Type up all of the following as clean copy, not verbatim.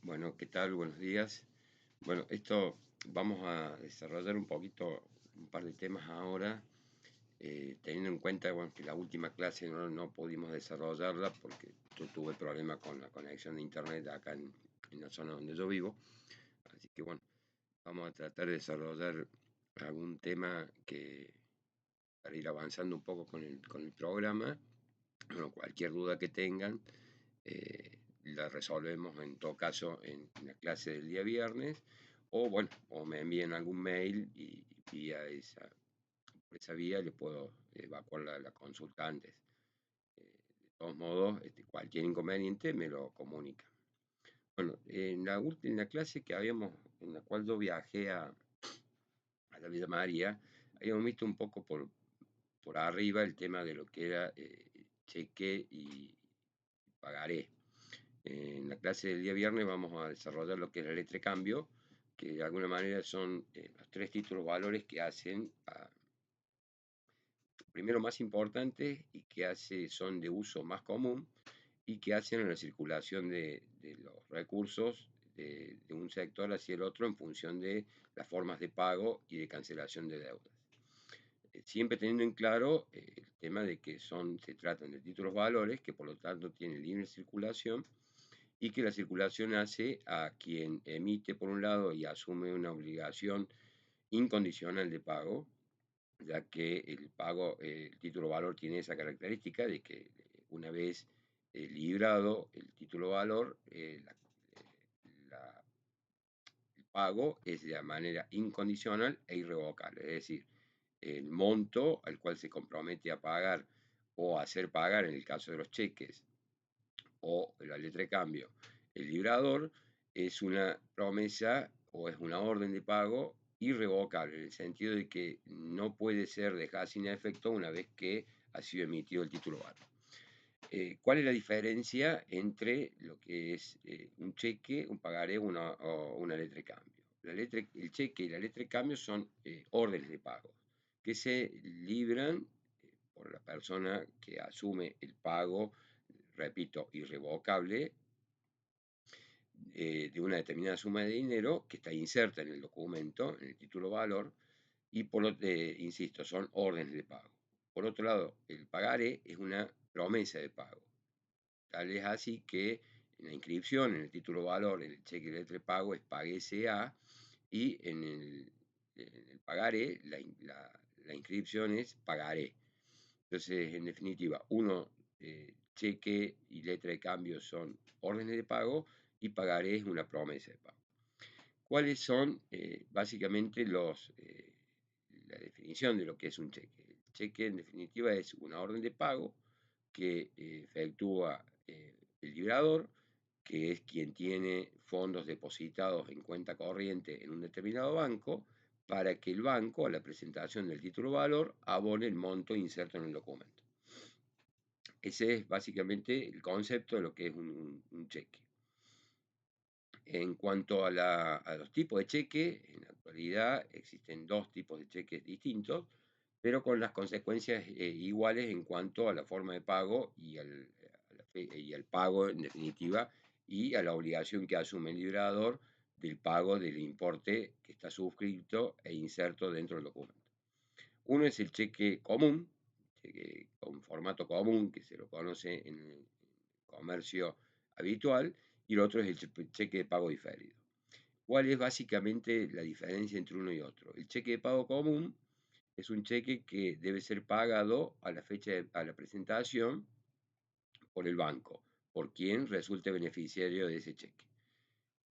Bueno, ¿qué tal? Buenos días. Bueno, esto vamos a desarrollar un poquito, un par de temas ahora, teniendo en cuenta, bueno, que la última clase no pudimos desarrollarla porque yo tuve problemas con la conexión de internet acá en la zona donde yo vivo. Así que bueno, vamos a tratar de desarrollar algún tema para ir avanzando un poco con el programa. Bueno, cualquier duda que tengan, la resolvemos en todo caso en la clase del día viernes, o bueno, o me envíen algún mail y vía por esa vía les puedo evacuar la consulta antes. De todos modos, cualquier inconveniente me lo comunica. Bueno, en la clase en la cual yo viajé a la Villa María, habíamos visto un poco por arriba el tema de lo que era cheque y pagaré. En la clase del día viernes vamos a desarrollar lo que es la letra de cambio, que de alguna manera son los tres títulos valores que hacen, primero más importantes y que son de uso más común y que hacen a la circulación de los recursos de un sector hacia el otro en función de las formas de pago y de cancelación de deudas. Siempre teniendo en claro el tema de que se tratan de títulos valores que por lo tanto tienen libre circulación y que la circulación hace a quien emite por un lado y asume una obligación incondicional de pago, ya que el título valor tiene esa característica de que una vez librado el título valor, el pago es de manera incondicional e irrevocable, es decir, el monto al cual se compromete a pagar o a hacer pagar en el caso de los cheques o la letra de cambio, el librador, es una promesa o es una orden de pago irrevocable, en el sentido de que no puede ser dejada sin efecto una vez que ha sido emitido el título valor. ¿Cuál es la diferencia entre lo que es un cheque, un pagaré o una letra de cambio? El cheque y la letra de cambio son órdenes de pago que se libran por la persona que asume el pago, repito, irrevocable, de una determinada suma de dinero que está inserta en el documento, en el título valor, y insisto, son órdenes de pago. Por otro lado, el pagaré es una promesa de pago. Tal es así que en la inscripción, en el título valor, en el cheque de letra de pago es paguese a, y en el pagaré, la inscripción es pagaré. Entonces, en definitiva, cheque y letra de cambio son órdenes de pago y pagaré es una promesa de pago. ¿Cuáles son básicamente la definición de lo que es un cheque? El cheque, en definitiva, es una orden de pago que efectúa el librador, que es quien tiene fondos depositados en cuenta corriente en un determinado banco, para que el banco, a la presentación del título valor, abone el monto inserto en el documento. Ese es básicamente el concepto de lo que es un cheque. En cuanto a los tipos de cheque, en la actualidad existen dos tipos de cheques distintos, pero con las consecuencias iguales en cuanto a la forma de pago y al pago en definitiva y a la obligación que asume el librador del pago del importe que está suscrito e inserto dentro del documento. Uno es el cheque común, cheque con formato común que se lo conoce en el comercio habitual, y el otro es el cheque de pago diferido. ¿Cuál es básicamente la diferencia entre uno y otro? El cheque de pago común es un cheque que debe ser pagado a a la presentación por el banco, por quien resulte beneficiario de ese cheque.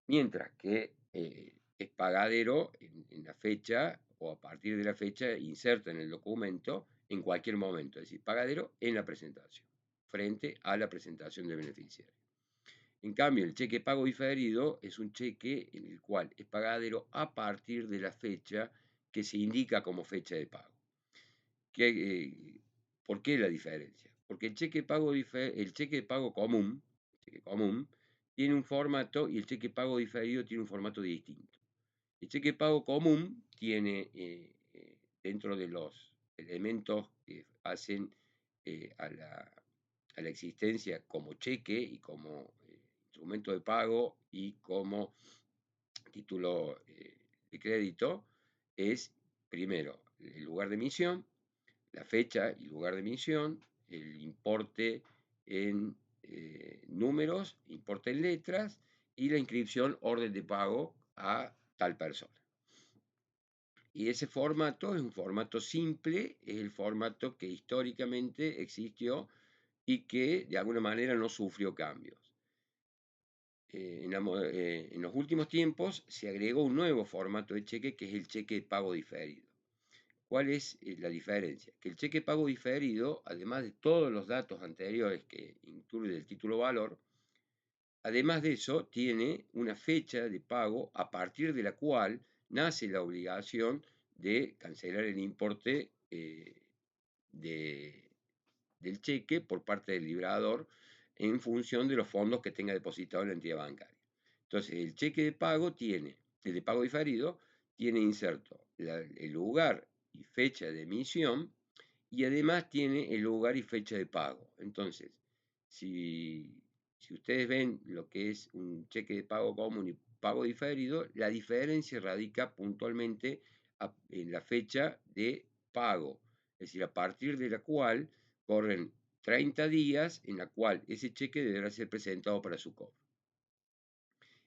Mientras que es pagadero en la fecha o a partir de la fecha inserta en el documento en cualquier momento, es decir, pagadero en la presentación, frente a la presentación del beneficiario. En cambio, el cheque pago diferido es un cheque en el cual es pagadero a partir de la fecha que se indica como fecha de pago. ¿Por qué la diferencia? Porque el cheque de pago común tiene un formato y el cheque de pago diferido tiene un formato distinto. El cheque de pago común tiene dentro de los elementos que hacen a la existencia como cheque y como instrumento de pago y como título de crédito es primero el lugar de emisión, la fecha y lugar de emisión, el importe en números, importe en letras y la inscripción orden de pago a tal persona. Y ese formato es un formato simple, es el formato que históricamente existió y que de alguna manera no sufrió cambios. En los últimos tiempos se agregó un nuevo formato de cheque que es el cheque de pago diferido. ¿Cuál es la diferencia? Que el cheque de pago diferido, además de todos los datos anteriores que incluye el título valor, además de eso tiene una fecha de pago a partir de la cual nace la obligación de cancelar el importe del cheque por parte del librador en función de los fondos que tenga depositado en la entidad bancaria. Entonces, el cheque de pago el de pago diferido, tiene inserto el lugar y fecha de emisión y además tiene el lugar y fecha de pago. Entonces, si ustedes ven lo que es un cheque de pago común y pago diferido, la diferencia radica puntualmente en la fecha de pago, es decir, a partir de la cual corren 30 días en la cual ese cheque deberá ser presentado para su cobro.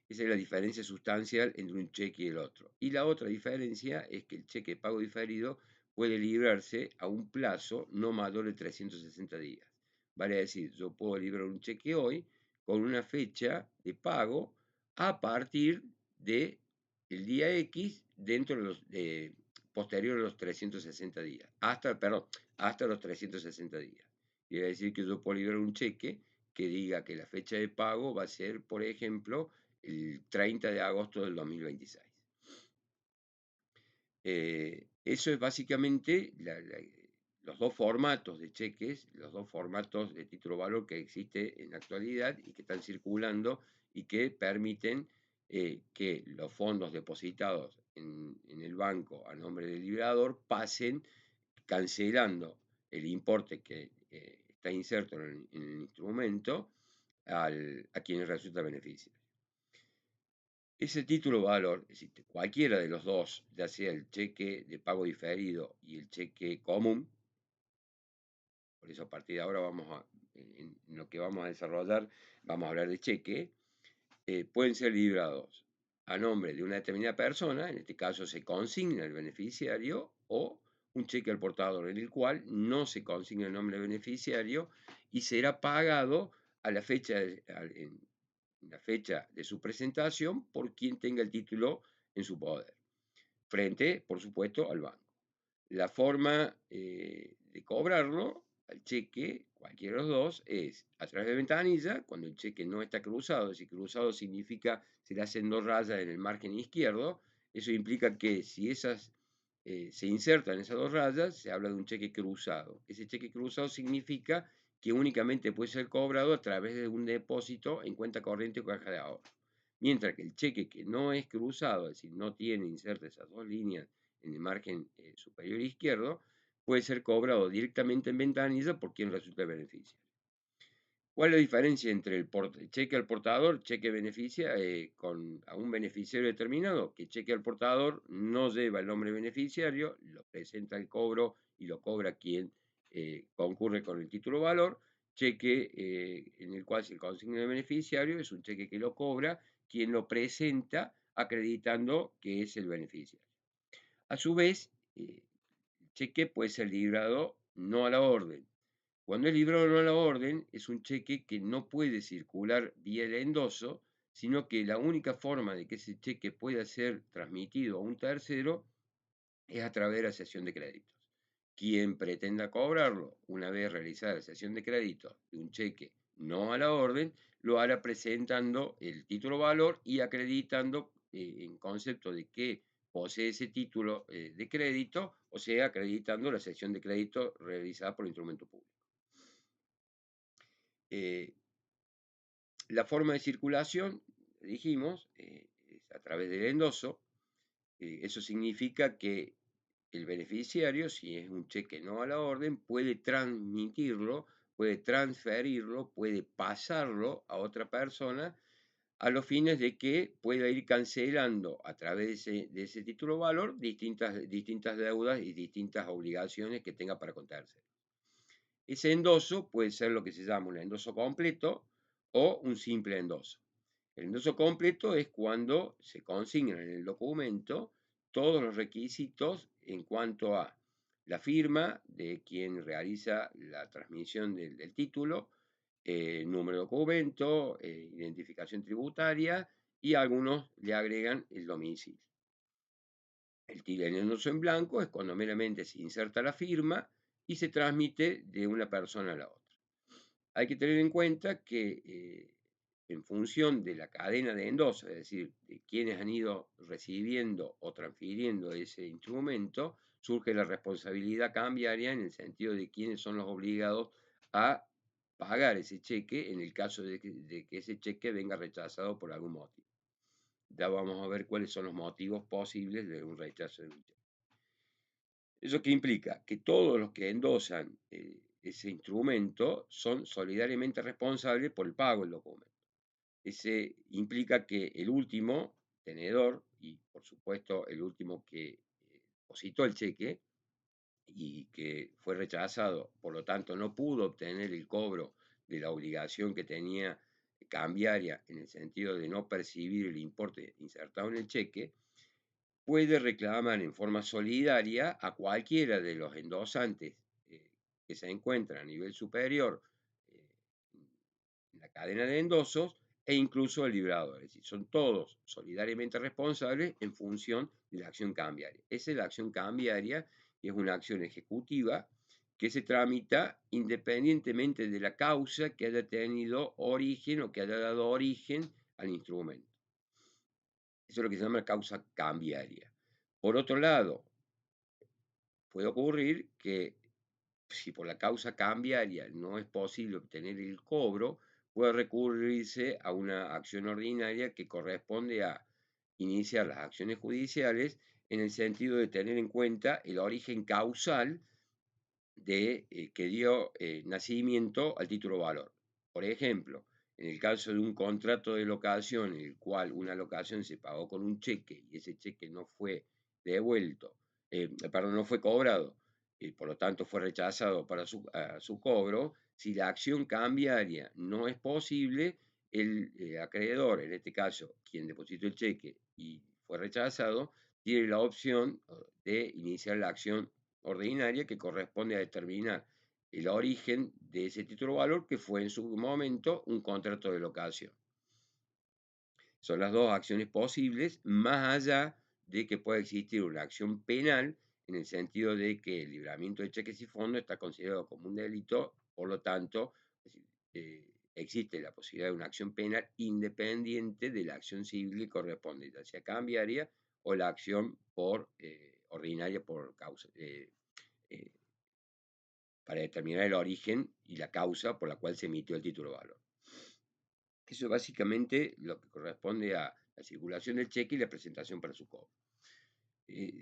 Esa es la diferencia sustancial entre un cheque y el otro. Y la otra diferencia es que el cheque de pago diferido puede librarse a un plazo no mayor de 360 días. Vale decir, yo puedo librar un cheque hoy con una fecha de pago a partir del día X dentro de los posterior a los 360 días, hasta los 360 días. Quiere decir que yo puedo librar un cheque que diga que la fecha de pago va a ser, por ejemplo, el 30 de agosto del 2026. Eso es básicamente los dos formatos de cheques, los dos formatos de título valor que existe en la actualidad y que están circulando y que permiten que los fondos depositados en el banco a nombre del librador pasen cancelando el importe que está inserto en el instrumento a quienes resulta beneficio. Ese título valor, es decir, cualquiera de los dos, ya sea el cheque de pago diferido y el cheque común, por eso a partir de ahora en lo que vamos a desarrollar, vamos a hablar de cheque, pueden ser librados a nombre de una determinada persona, en este caso se consigna el beneficiario, o un cheque al portador, en el cual no se consigna el nombre del beneficiario y será pagado a la fecha, en la fecha de su presentación por quien tenga el título en su poder, frente, por supuesto, al banco. La forma de cobrarlo al cheque, cualquiera de los dos, es a través de ventanilla, cuando el cheque no está cruzado. Si cruzado significa se le hacen dos rayas en el margen izquierdo. Eso implica que si esas se insertan esas dos rayas, se habla de un cheque cruzado. Ese cheque cruzado significa que únicamente puede ser cobrado a través de un depósito en cuenta corriente o caja de ahorro. Mientras que el cheque que no es cruzado, es decir, no tiene insertas esas dos líneas en el margen superior izquierdo, puede ser cobrado directamente en ventanilla por quien resulta beneficio. ¿Cuál es la diferencia entre el cheque al portador, cheque beneficia a un beneficiario determinado? Que cheque al portador no lleva el nombre beneficiario, lo presenta el cobro y lo cobra quien concurre con el título valor. Cheque en el cual se consigna el beneficiario es un cheque que lo cobra quien lo presenta acreditando que es el beneficiario. A su vez, el cheque puede ser librado no a la orden. Cuando es librado no a la orden, es un cheque que no puede circular vía el endoso, sino que la única forma de que ese cheque pueda ser transmitido a un tercero es a través de la sesión de créditos. Quien pretenda cobrarlo una vez realizada la sesión de créditos de un cheque no a la orden, lo hará presentando el título valor y acreditando en concepto de que posee ese título de crédito, o sea, acreditando la sesión de crédito realizada por el instrumento público. La forma de circulación, dijimos, es a través del endoso. Eso significa que el beneficiario, si es un cheque no a la orden, puede transmitirlo, puede transferirlo, puede pasarlo a otra persona a los fines de que pueda ir cancelando a través de ese título valor distintas deudas y distintas obligaciones que tenga para con terceros. Ese endoso puede ser lo que se llama un endoso completo o un simple endoso. El endoso completo es cuando se consignan en el documento todos los requisitos en cuanto a la firma de quien realiza la transmisión del título, número de documento, identificación tributaria, y algunos le agregan el domicilio. El endoso en blanco es cuando meramente se inserta la firma y se transmite de una persona a la otra. Hay que tener en cuenta que en función de la cadena de endosos, es decir, de quienes han ido recibiendo o transfiriendo ese instrumento, surge la responsabilidad cambiaria en el sentido de quiénes son los obligados a pagar ese cheque en el caso de que ese cheque venga rechazado por algún motivo. Ya vamos a ver cuáles son los motivos posibles de un rechazo de un cheque. ¿Eso qué implica? Que todos los que endosan ese instrumento son solidariamente responsables por el pago del documento. Ese implica que el último tenedor y, por supuesto, el último que depositó el cheque y que fue rechazado, por lo tanto, no pudo obtener el cobro de la obligación que tenía cambiaria en el sentido de no percibir el importe insertado en el cheque, puede reclamar en forma solidaria a cualquiera de los endosantes que se encuentran a nivel superior eh, en la cadena de endosos e incluso el librador. Es decir, son todos solidariamente responsables en función de la acción cambiaria. Esa es la acción cambiaria, que es una acción ejecutiva que se tramita independientemente de la causa que haya tenido origen o que haya dado origen al instrumento. Eso es lo que se llama causa cambiaria. Por otro lado, puede ocurrir que si por la causa cambiaria no es posible obtener el cobro, puede recurrirse a una acción ordinaria que corresponde a iniciar las acciones judiciales en el sentido de tener en cuenta el origen causal de, que dio nacimiento al título valor. Por ejemplo, en el caso de un contrato de locación en el cual una locación se pagó con un cheque y ese cheque no fue devuelto, perdón, no fue cobrado y por lo tanto fue rechazado para su cobro, si la acción cambiaria no es posible, el acreedor, en este caso quien depositó el cheque y fue rechazado, tiene la opción de iniciar la acción ordinaria que corresponde a determinar el origen de ese título valor que fue en su momento un contrato de locación. Son las dos acciones posibles, más allá de que pueda existir una acción penal en el sentido de que el libramiento de cheques y fondos está considerado como un delito, por lo tanto, existe la posibilidad de una acción penal independiente de la acción civil que corresponde, ya sea cambiaria o la acción por ordinaria por causa, eh, para determinar el origen y la causa por la cual se emitió el título de valor. Eso es básicamente lo que corresponde a la circulación del cheque y la presentación para su cobro.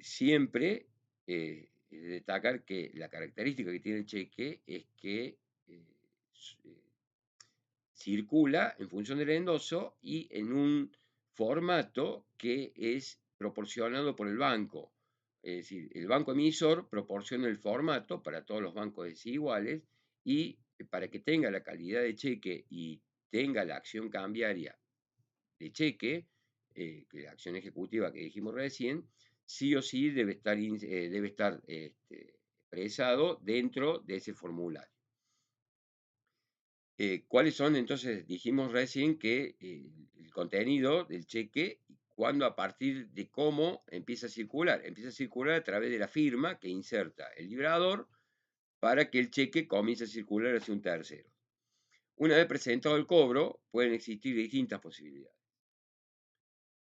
Siempre destacar que la característica que tiene el cheque es que circula en función del endoso y en un formato que es proporcionado por el banco. Es decir, el banco emisor proporciona el formato para todos los bancos desiguales y para que tenga la calidad de cheque y tenga la acción cambiaria de cheque, la acción ejecutiva que dijimos recién, sí o sí debe estar expresado dentro de ese formulario. ¿Cuáles son entonces? Dijimos recién que el contenido del cheque, cuando a partir de cómo empieza a circular. Empieza a circular a través de la firma que inserta el librador para que el cheque comience a circular hacia un tercero. Una vez presentado el cobro, pueden existir distintas posibilidades.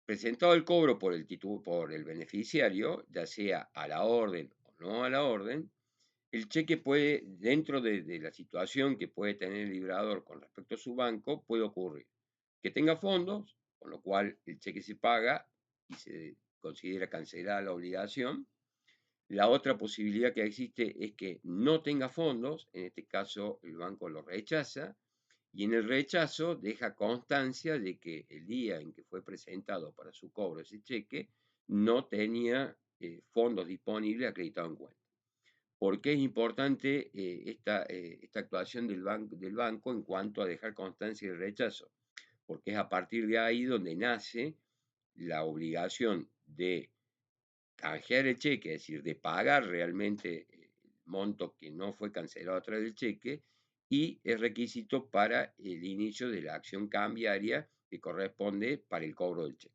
Presentado el cobro por el beneficiario, ya sea a la orden o no a la orden, el cheque puede, dentro de la situación que puede tener el librador con respecto a su banco, puede ocurrir que tenga fondos, con lo cual el cheque se paga y se considera cancelada la obligación. La otra posibilidad que existe es que no tenga fondos, en este caso el banco lo rechaza, y en el rechazo deja constancia de que el día en que fue presentado para su cobro ese cheque no tenía fondos disponibles acreditados en cuenta. ¿Por qué es importante esta actuación del banco en cuanto a dejar constancia del rechazo? Porque es a partir de ahí donde nace la obligación de canjear el cheque, es decir, de pagar realmente el monto que no fue cancelado a través del cheque, y es requisito para el inicio de la acción cambiaria que corresponde para el cobro del cheque.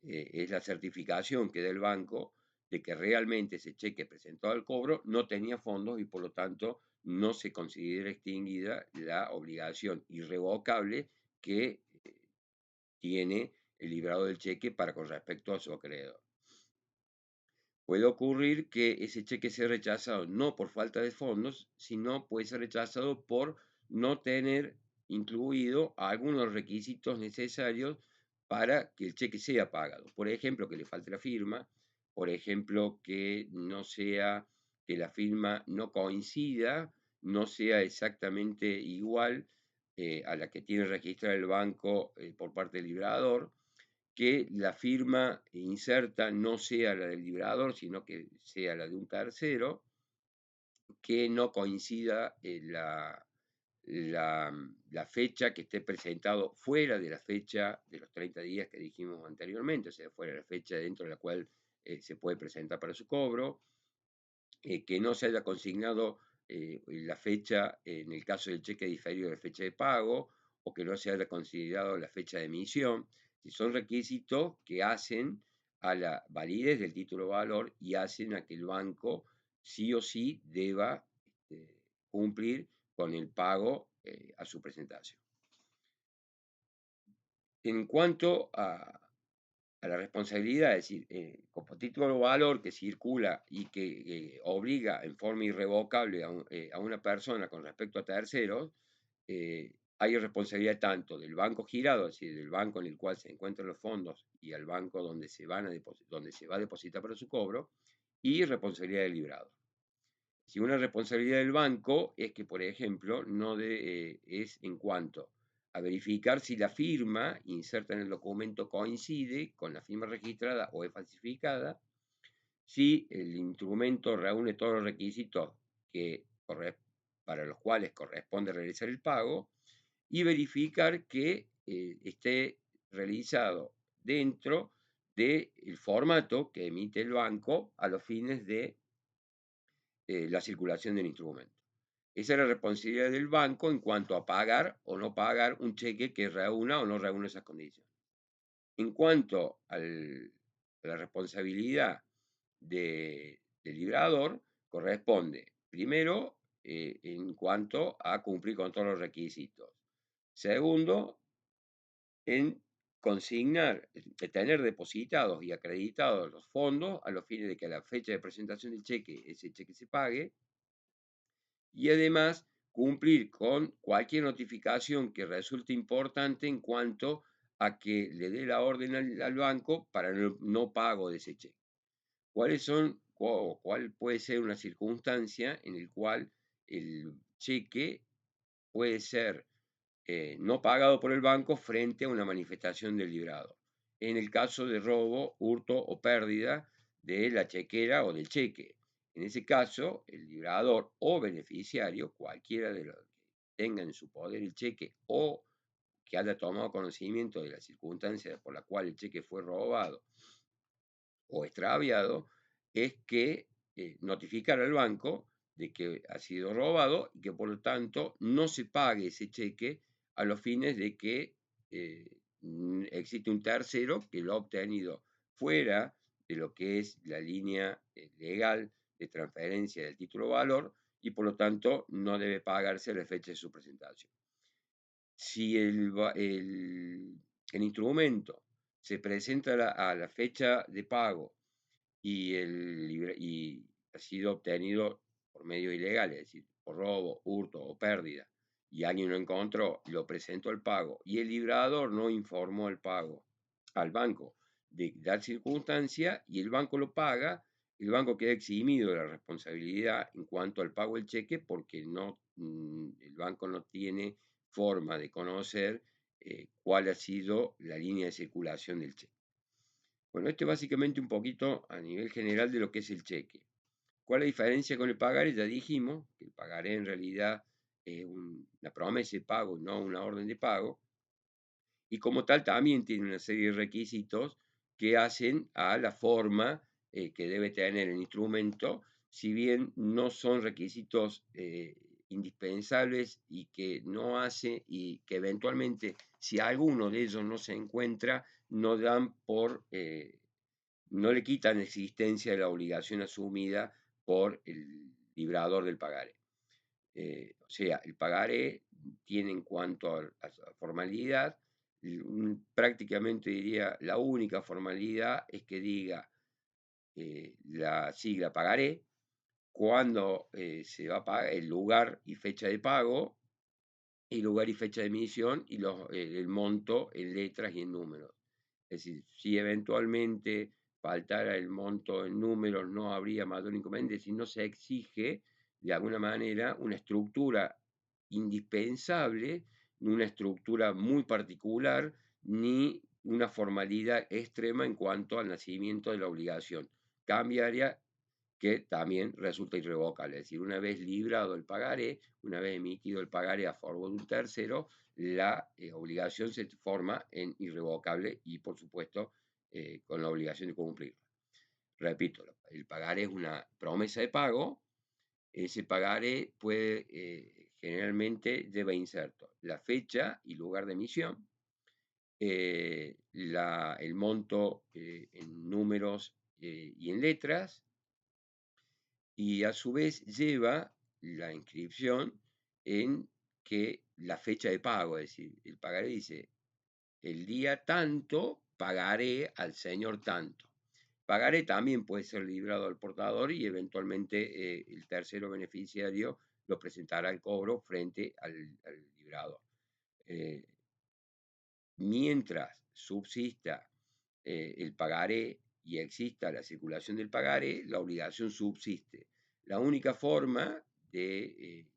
Es la certificación que da el banco de que realmente ese cheque presentado al cobro no tenía fondos y por lo tanto no se considera extinguida la obligación irrevocable que tiene el librado del cheque para con respecto a su acreedor. Puede ocurrir que ese cheque sea rechazado no por falta de fondos, sino puede ser rechazado por no tener incluido algunos requisitos necesarios para que el cheque sea pagado. Por ejemplo, que le falte la firma, por ejemplo, que no sea, que la firma no coincida, no sea exactamente igual a la que tiene registrada el banco por parte del librador, que la firma inserta no sea la del librador, sino que sea la de un tercero, que no coincida la fecha que esté presentado fuera de la fecha de los 30 días que dijimos anteriormente, o sea, fuera de la fecha dentro de la cual se puede presentar para su cobro, que no se haya consignado la fecha, en el caso del cheque diferido, de fecha de pago, o que no se haya considerado la fecha de emisión. Son requisitos que hacen a la validez del título de valor y hacen a que el banco sí o sí deba cumplir con el pago a su presentación. En cuanto a la responsabilidad, es decir, como título de valor que circula y que obliga en forma irrevocable a una persona con respecto a terceros, hay responsabilidad tanto del banco girado, es decir, del banco en el cual se encuentran los fondos y al banco donde se va a depositar para su cobro, y responsabilidad del librado. Si una responsabilidad del banco es que, por ejemplo, es en cuanto a verificar si la firma inserta en el documento coincide con la firma registrada o es falsificada, si el instrumento reúne todos los requisitos para los cuales corresponde realizar el pago, y verificar que esté realizado dentro del formato que emite el banco a los fines de la circulación del instrumento. Esa es la responsabilidad del banco en cuanto a pagar o no pagar un cheque que reúna o no reúna esas condiciones. En cuanto a la responsabilidad del librador, corresponde primero en cuanto a cumplir con todos los requisitos. Segundo, en consignar, tener depositados y acreditados los fondos a los fines de que a la fecha de presentación del cheque, ese cheque se pague, y además cumplir con cualquier notificación que resulte importante en cuanto a que le dé la orden al banco para el no pago de ese cheque. ¿Cuál puede ser una circunstancia en la cual el cheque puede ser no pagado por el banco frente a una manifestación del librado? En el caso de robo, hurto o pérdida de la chequera o del cheque. En ese caso, el librador o beneficiario, cualquiera de los que tenga en su poder el cheque o que haya tomado conocimiento de la circunstancia por la cual el cheque fue robado o extraviado, es que notificar al banco de que ha sido robado y que por lo tanto no se pague ese cheque a los fines de que existe un tercero que lo ha obtenido fuera de lo que es la línea legal de transferencia del título valor y por lo tanto no debe pagarse a la fecha de su presentación. Si el instrumento se presenta a la fecha de pago y ha sido obtenido por medio ilegal, es decir, por robo, hurto o pérdida, y alguien lo encontró, lo presentó al pago, y el librador no informó al pago al banco de tal circunstancia, y el banco lo paga, el banco queda eximido de la responsabilidad en cuanto al pago del cheque porque no el banco no tiene forma de conocer cuál ha sido la línea de circulación del cheque. Bueno, esto es básicamente un poquito a nivel general de lo que es el cheque. ¿Cuál es la diferencia con el pagaré? Ya dijimos que el pagaré en realidad es una promesa de pago, no una orden de pago, y como tal también tiene una serie de requisitos que hacen a la forma que debe tener el instrumento, si bien no son requisitos indispensables y que no hace y que eventualmente si alguno de ellos no se encuentra, no dan por, no le quitan existencia de la obligación asumida por el librador del pagaré. O sea, el pagaré tiene en cuanto a formalidad, prácticamente diría la única formalidad es que diga la sigla pagaré, cuando se va a pagar, el lugar y fecha de pago, y lugar y fecha de emisión, y el monto en letras y en números. Es decir, si eventualmente faltara el monto en números, no habría mayor inconveniente, si no se exige de alguna manera una estructura indispensable, una estructura muy particular, ni una formalidad extrema en cuanto al nacimiento de la obligación cambiaria que también resulta irrevocable. Es decir, una vez librado el pagaré, una vez emitido el pagaré a favor de un tercero, la obligación se forma en irrevocable y, por supuesto, con la obligación de cumplirla. Repito, el pagaré es una promesa de pago. Ese pagaré puede, generalmente, lleva inserto la fecha y lugar de emisión, el monto en números y en letras, y a su vez lleva la inscripción en que la fecha de pago, es decir, el pagaré dice, el día tanto pagaré al señor tanto. Pagaré también puede ser librado al portador y eventualmente el tercero beneficiario lo presentará al cobro frente al librador. Mientras subsista el pagaré y exista la circulación del pagaré, la obligación subsiste. La única forma de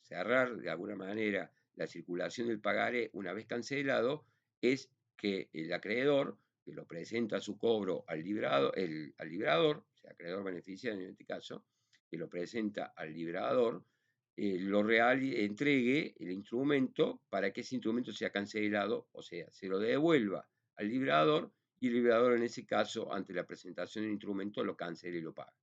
cerrar de alguna manera la circulación del pagaré una vez cancelado es que el acreedor, que lo presenta su cobro al librador, o sea, acreedor beneficiario en este caso, que lo presenta al librador, lo real entregue el instrumento para que ese instrumento sea cancelado, o sea, se lo devuelva al librador y el librador en ese caso, ante la presentación del instrumento, lo cancele y lo pague.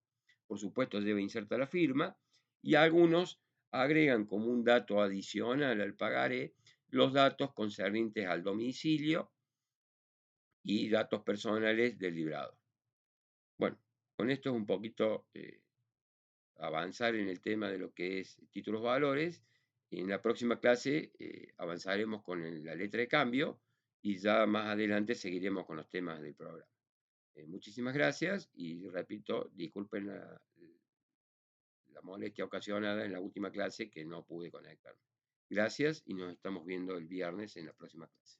Por supuesto, debe insertar la firma y algunos agregan como un dato adicional al pagaré los datos concernientes al domicilio y datos personales del librador. Bueno, con esto es un poquito avanzar en el tema de lo que es títulos valores. En la próxima clase avanzaremos con la letra de cambio y ya más adelante seguiremos con los temas del programa. Muchísimas gracias y repito, disculpen la molestia ocasionada en la última clase que no pude conectarme. Gracias y nos estamos viendo el viernes en la próxima clase.